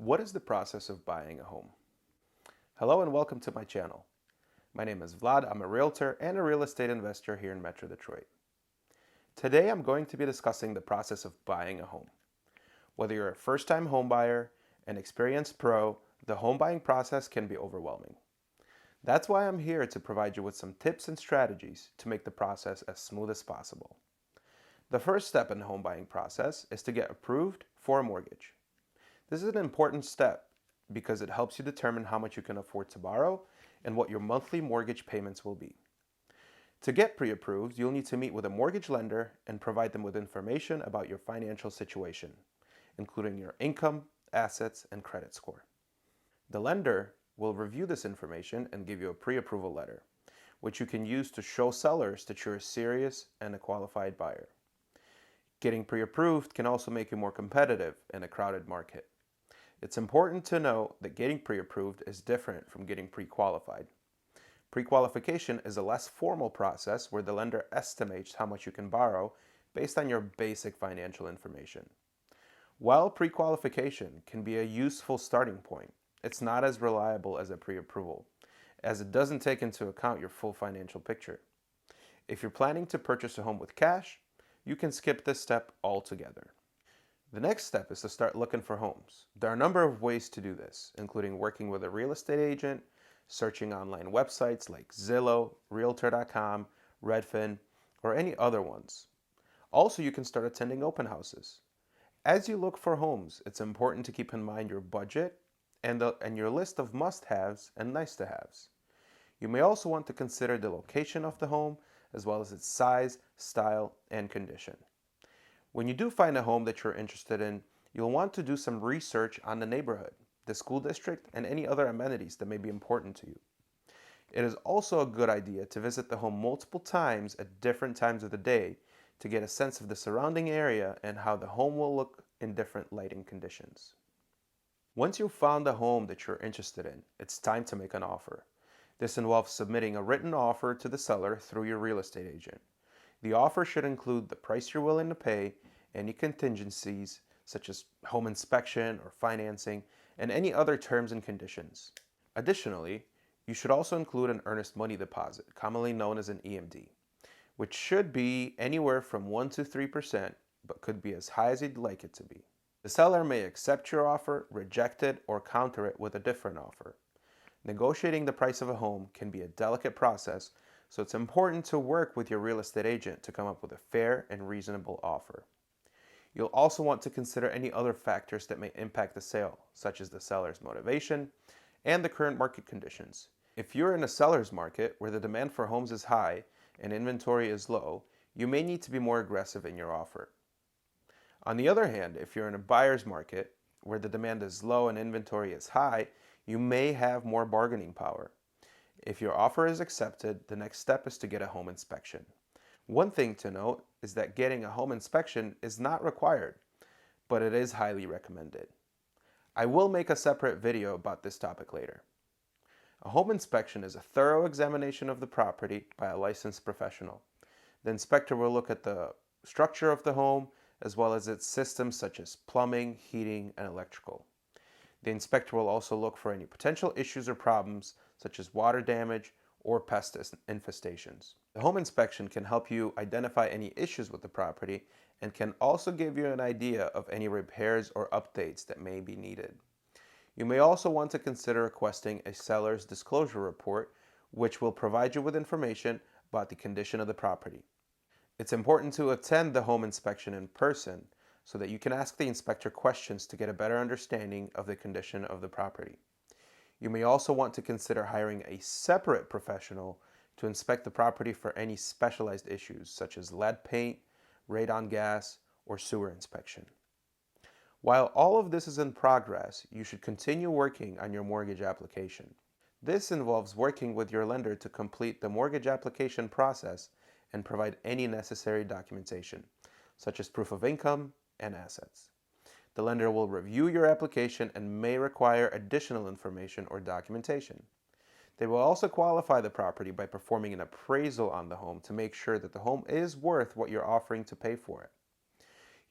What is the process of buying a home? Hello and welcome to my channel. My name is Vlad. I'm a realtor and a real estate investor here in Metro Detroit. Today I'm going to be discussing the process of buying a home. Whether you're a first-time home buyer, an experienced pro, the home buying process can be overwhelming. That's why I'm here to provide you with some tips and strategies to make the process as smooth as possible. The first step in the home buying process is to get approved for a mortgage. This is an important step because it helps you determine how much you can afford to borrow and what your monthly mortgage payments will be. To get pre-approved, you'll need to meet with a mortgage lender and provide them with information about your financial situation, including your income, assets, and credit score. The lender will review this information and give you a pre-approval letter, which you can use to show sellers that you're a serious and a qualified buyer. Getting pre-approved can also make you more competitive in a crowded market. It's important to know that getting pre-approved is different from getting pre-qualified. Pre-qualification is a less formal process where the lender estimates how much you can borrow based on your basic financial information. While pre-qualification can be a useful starting point, it's not as reliable as a pre-approval, as it doesn't take into account your full financial picture. If you're planning to purchase a home with cash, you can skip this step altogether. The next step is to start looking for homes. There are a number of ways to do this, including working with a real estate agent, searching online websites like Zillow, Realtor.com, Redfin, or any other ones. Also, you can start attending open houses. As you look for homes, it's important to keep in mind your budget and your list of must-haves and nice-to-haves. You may also want to consider the location of the home, as well as its size, style, and condition. When you do find a home that you're interested in, you'll want to do some research on the neighborhood, the school district, and any other amenities that may be important to you. It is also a good idea to visit the home multiple times at different times of the day to get a sense of the surrounding area and how the home will look in different lighting conditions. Once you've found a home that you're interested in, it's time to make an offer. This involves submitting a written offer to the seller through your real estate agent. The offer should include the price you're willing to pay, any contingencies such as home inspection or financing, and any other terms and conditions. Additionally, you should also include an earnest money deposit, commonly known as an EMD, which should be anywhere from 1 to 3%, but could be as high as you'd like it to be. The seller may accept your offer, reject it, or counter it with a different offer. Negotiating the price of a home can be a delicate process, so it's important to work with your real estate agent to come up with a fair and reasonable offer. You'll also want to consider any other factors that may impact the sale, such as the seller's motivation and the current market conditions. If you're in a seller's market where the demand for homes is high and inventory is low, you may need to be more aggressive in your offer. On the other hand, if you're in a buyer's market where the demand is low and inventory is high, you may have more bargaining power. If your offer is accepted, the next step is to get a home inspection. One thing to note is that getting a home inspection is not required, but it is highly recommended. I will make a separate video about this topic later. A home inspection is a thorough examination of the property by a licensed professional. The inspector will look at the structure of the home as well as its systems such as plumbing, heating, and electrical. The inspector will also look for any potential issues or problems such as water damage or pest infestations. The home inspection can help you identify any issues with the property and can also give you an idea of any repairs or updates that may be needed. You may also want to consider requesting a seller's disclosure report, which will provide you with information about the condition of the property. It's important to attend the home inspection in person so that you can ask the inspector questions to get a better understanding of the condition of the property. You may also want to consider hiring a separate professional to inspect the property for any specialized issues such as lead paint, radon gas, or sewer inspection. While all of this is in progress, you should continue working on your mortgage application. This involves working with your lender to complete the mortgage application process and provide any necessary documentation, such as proof of income and assets. The lender will review your application and may require additional information or documentation. They will also qualify the property by performing an appraisal on the home to make sure that the home is worth what you're offering to pay for it.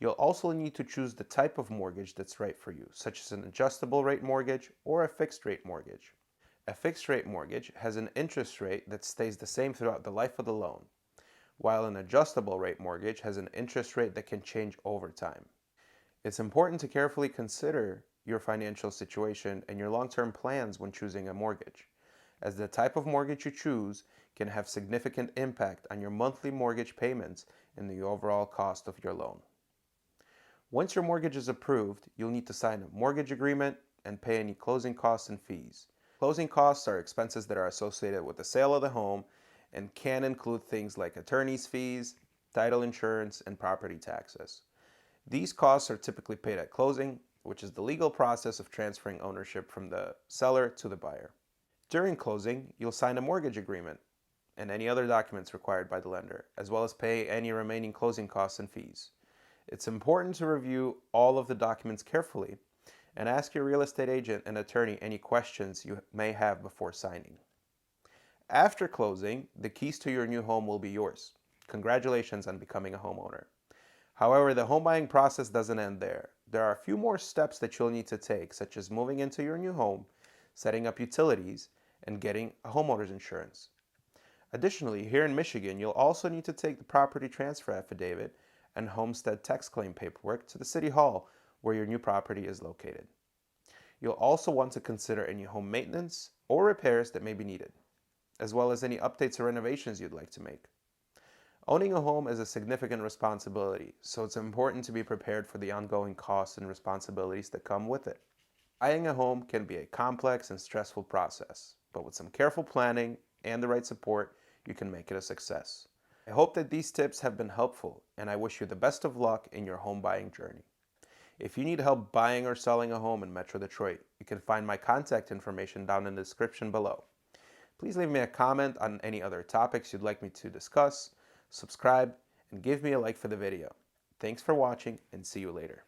You'll also need to choose the type of mortgage that's right for you, such as an adjustable rate mortgage or a fixed rate mortgage. A fixed rate mortgage has an interest rate that stays the same throughout the life of the loan, while an adjustable rate mortgage has an interest rate that can change over time. It's important to carefully consider your financial situation and your long-term plans when choosing a mortgage, as the type of mortgage you choose can have significant impact on your monthly mortgage payments and the overall cost of your loan. Once your mortgage is approved, you'll need to sign a mortgage agreement and pay any closing costs and fees. Closing costs are expenses that are associated with the sale of the home and can include things like attorney's fees, title insurance, and property taxes. These costs are typically paid at closing, which is the legal process of transferring ownership from the seller to the buyer. During closing, you'll sign a mortgage agreement and any other documents required by the lender, as well as pay any remaining closing costs and fees. It's important to review all of the documents carefully and ask your real estate agent and attorney any questions you may have before signing. After closing, the keys to your new home will be yours. Congratulations on becoming a homeowner. However, the home buying process doesn't end there. There are a few more steps that you'll need to take, such as moving into your new home, setting up utilities, and getting a homeowner's insurance. Additionally, here in Michigan, you'll also need to take the property transfer affidavit and homestead tax claim paperwork to the City Hall where your new property is located. You'll also want to consider any home maintenance or repairs that may be needed, as well as any updates or renovations you'd like to make. Owning a home is a significant responsibility, so it's important to be prepared for the ongoing costs and responsibilities that come with it. Buying a home can be a complex and stressful process, but with some careful planning and the right support, you can make it a success. I hope that these tips have been helpful, and I wish you the best of luck in your home buying journey. If you need help buying or selling a home in Metro Detroit, you can find my contact information down in the description below. Please leave me a comment on any other topics you'd like me to discuss, subscribe, and give me a like for the video. Thanks for watching, and see you later.